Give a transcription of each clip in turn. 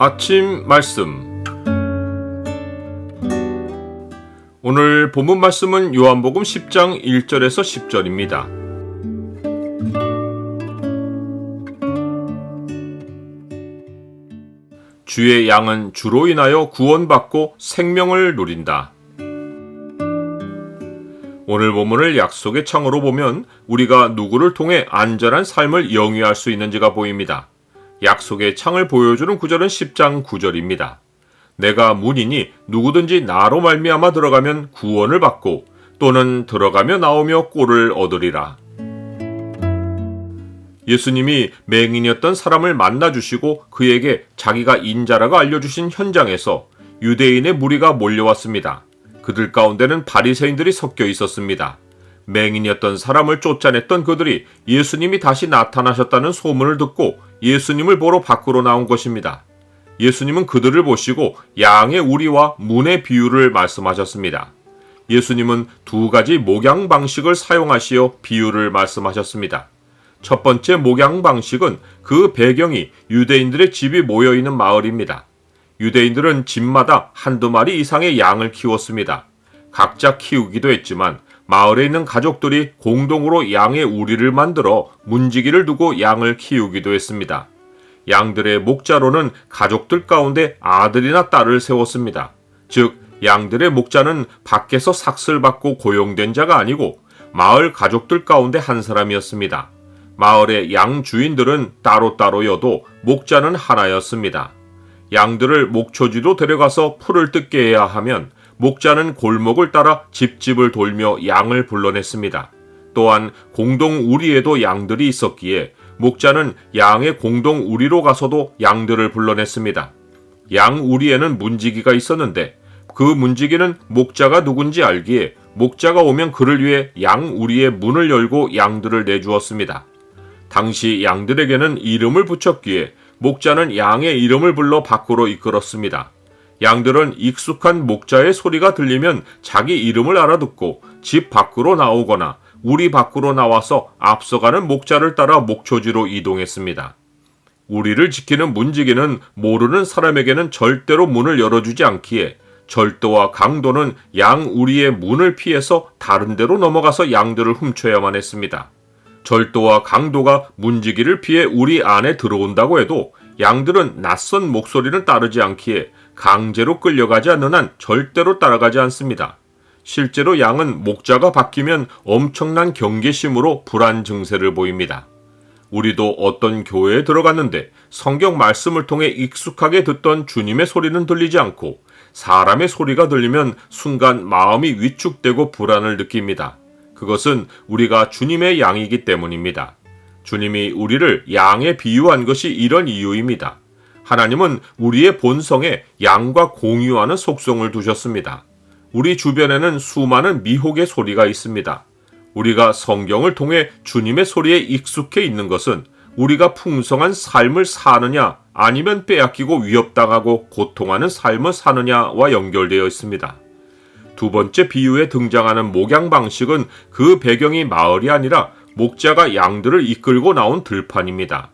아침 말씀. 오늘 본문 말씀은 요한복음 10장 1절에서 10절입니다. 주의 양은 주로 인하여 구원받고 생명을 누린다. 오늘 본문을 약속의 창으로 보면 우리가 누구를 통해 안전한 삶을 영위할 수 있는지가 보입니다. 약속의 창을 보여주는 구절은 10장 9절입니다. 내가 문이니 누구든지 나로 말미암아 들어가면 구원을 받고 또는 들어가며 나오며 꼴을 얻으리라. 예수님이 맹인이었던 사람을 만나주시고 그에게 자기가 인자라고 알려주신 현장에서 유대인의 무리가 몰려왔습니다. 그들 가운데는 바리새인들이 섞여 있었습니다. 맹인이었던 사람을 쫓아냈던 그들이 예수님이 다시 나타나셨다는 소문을 듣고 예수님을 보러 밖으로 나온 것입니다. 예수님은 그들을 보시고 양의 우리와 문의 비유를 말씀하셨습니다. 예수님은 두 가지 목양 방식을 사용하시어 비유를 말씀하셨습니다. 첫 번째 목양 방식은 그 배경이 유대인들의 집이 모여있는 마을입니다. 유대인들은 집마다 한두 마리 이상의 양을 키웠습니다. 각자 키우기도 했지만 마을에 있는 가족들이 공동으로 양의 우리를 만들어 문지기를 두고 양을 키우기도 했습니다. 양들의 목자로는 가족들 가운데 아들이나 딸을 세웠습니다. 즉, 양들의 목자는 밖에서 삭슬 받고 고용된 자가 아니고 마을 가족들 가운데 한 사람이었습니다. 마을의 양 주인들은 따로따로여도 목자는 하나였습니다. 양들을 목초지로 데려가서 풀을 뜯게 해야 하면 목자는 골목을 따라 집집을 돌며 양을 불러냈습니다. 또한 공동 우리에도 양들이 있었기에 목자는 양의 공동 우리로 가서도 양들을 불러냈습니다. 양 우리에는 문지기가 있었는데 그 문지기는 목자가 누군지 알기에 목자가 오면 그를 위해 양 우리의 문을 열고 양들을 내주었습니다. 당시 양들에게는 이름을 붙였기에 목자는 양의 이름을 불러 밖으로 이끌었습니다. 양들은 익숙한 목자의 소리가 들리면 자기 이름을 알아듣고 집 밖으로 나오거나 우리 밖으로 나와서 앞서가는 목자를 따라 목초지로 이동했습니다. 우리를 지키는 문지기는 모르는 사람에게는 절대로 문을 열어주지 않기에 절도와 강도는 양 우리의 문을 피해서 다른 데로 넘어가서 양들을 훔쳐야만 했습니다. 절도와 강도가 문지기를 피해 우리 안에 들어온다고 해도 양들은 낯선 목소리를 따르지 않기에 강제로 끌려가지 않는 한 절대로 따라가지 않습니다. 실제로 양은 목자가 바뀌면 엄청난 경계심으로 불안 증세를 보입니다. 우리도 어떤 교회에 들어갔는데 성경 말씀을 통해 익숙하게 듣던 주님의 소리는 들리지 않고 사람의 소리가 들리면 순간 마음이 위축되고 불안을 느낍니다. 그것은 우리가 주님의 양이기 때문입니다. 주님이 우리를 양에 비유한 것이 이런 이유입니다. 하나님은 우리의 본성에 양과 공유하는 속성을 두셨습니다. 우리 주변에는 수많은 미혹의 소리가 있습니다. 우리가 성경을 통해 주님의 소리에 익숙해 있는 것은 우리가 풍성한 삶을 사느냐 아니면 빼앗기고 위협당하고 고통하는 삶을 사느냐와 연결되어 있습니다. 두 번째 비유에 등장하는 목양 방식은 그 배경이 마을이 아니라 목자가 양들을 이끌고 나온 들판입니다.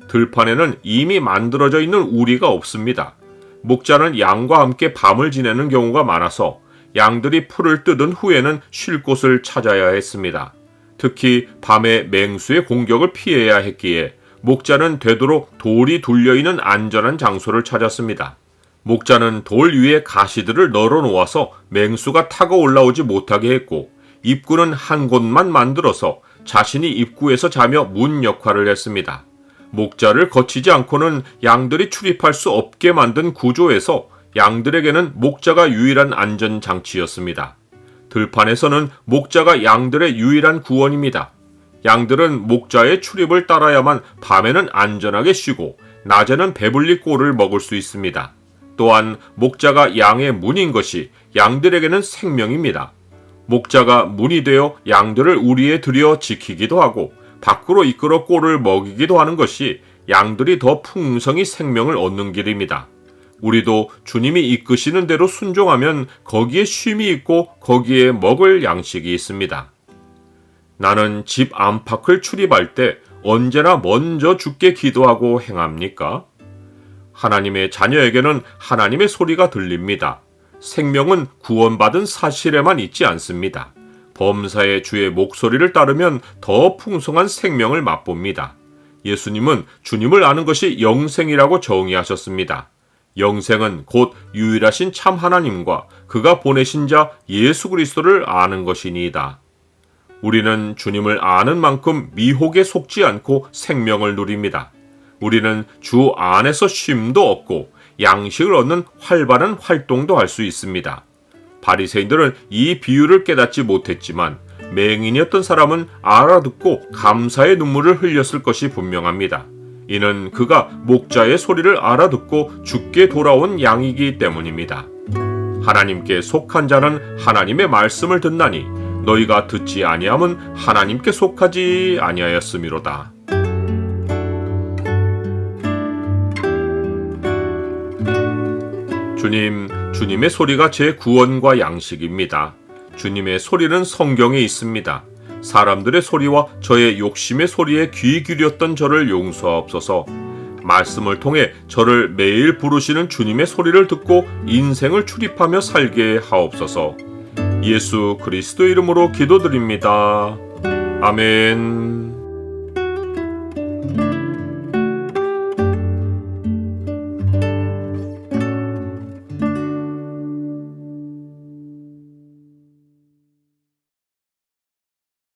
들판에는 이미 만들어져 있는 우리가 없습니다. 목자는 양과 함께 밤을 지내는 경우가 많아서 양들이 풀을 뜯은 후에는 쉴 곳을 찾아야 했습니다. 특히 밤에 맹수의 공격을 피해야 했기에 목자는 되도록 돌이 둘려있는 안전한 장소를 찾았습니다. 목자는 돌 위에 가시들을 널어 놓아서 맹수가 타고 올라오지 못하게 했고 입구는 한 곳만 만들어서 자신이 입구에서 자며 문 역할을 했습니다. 목자를 거치지 않고는 양들이 출입할 수 없게 만든 구조에서 양들에게는 목자가 유일한 안전장치였습니다. 들판에서는 목자가 양들의 유일한 구원입니다. 양들은 목자의 출입을 따라야만 밤에는 안전하게 쉬고 낮에는 배불리 꼴을 먹을 수 있습니다. 또한 목자가 양의 문인 것이 양들에게는 생명입니다. 목자가 문이 되어 양들을 우리에 들여 지키기도 하고 밖으로 이끌어 꼴을 먹이기도 하는 것이 양들이 더 풍성히 생명을 얻는 길입니다. 우리도 주님이 이끄시는 대로 순종하면 거기에 쉼이 있고 거기에 먹을 양식이 있습니다. 나는 집 안팎을 출입할 때 언제나 먼저 주께 기도하고 행합니까? 하나님의 자녀에게는 하나님의 소리가 들립니다. 생명은 구원받은 사실에만 있지 않습니다. 범사의 주의 목소리를 따르면 더 풍성한 생명을 맛봅니다. 예수님은 주님을 아는 것이 영생이라고 정의하셨습니다. 영생은 곧 유일하신 참 하나님과 그가 보내신 자 예수 그리스도를 아는 것이니이다. 우리는 주님을 아는 만큼 미혹에 속지 않고 생명을 누립니다. 우리는 주 안에서 쉼도 얻고 양식을 얻는 활발한 활동도 할 수 있습니다. 바리새인들은 이 비유를 깨닫지 못했지만 맹인이었던 사람은 알아듣고 감사의 눈물을 흘렸을 것이 분명합니다. 이는 그가 목자의 소리를 알아듣고 주께 돌아온 양이기 때문입니다. 하나님께 속한 자는 하나님의 말씀을 듣나니 너희가 듣지 아니함은 하나님께 속하지 아니하였음이로다. 주님의 소리가 제 구원과 양식입니다. 주님의 소리는 성경에 있습니다. 사람들의 소리와 저의 욕심의 소리에 귀 기울였던 저를 용서하옵소서. 말씀을 통해 저를 매일 부르시는 주님의 소리를 듣고 인생을 출입하며 살게 하옵소서. 예수 그리스도 이름으로 기도드립니다. 아멘.